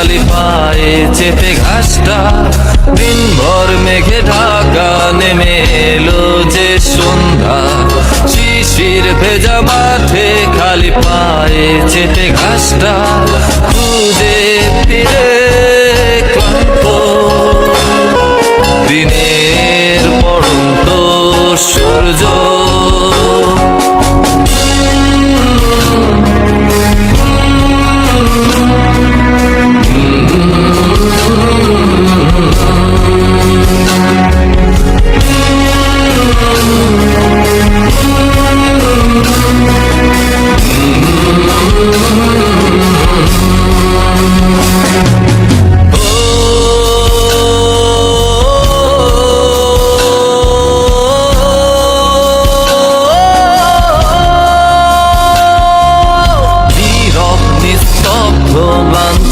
খালি পায়ে চেপে ঘাসটা, দিনভর মেঘে ঢাকা, নেমে এলো যে সন্ধ্যা। শিশির ভেজা মাঠে খালি পায়ে চেপে ঘাসটা, খুঁজে ফিরে ক্লান্ত দিনের পড়ন্ত সূর্য।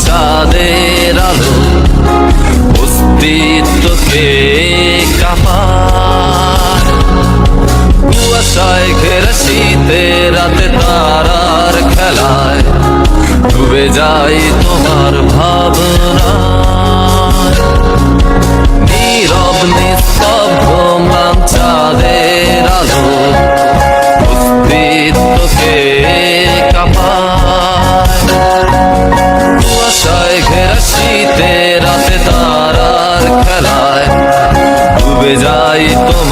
চাঁদের আলো অস্তিত্বকে কাঁপায়, কুয়াশায় ঘেরা শীতের রাতে তারার খেলায় ডুবে যাই তোমার ভাবনায়। নীরব নিস্তব্ধ ম্লান চাঁদের আলো অস্তিত্বকে কাঁপায়, কুয়াশায় ঘেরা শীতের রাতে তারার খেলায় ডুবে যাই তোমার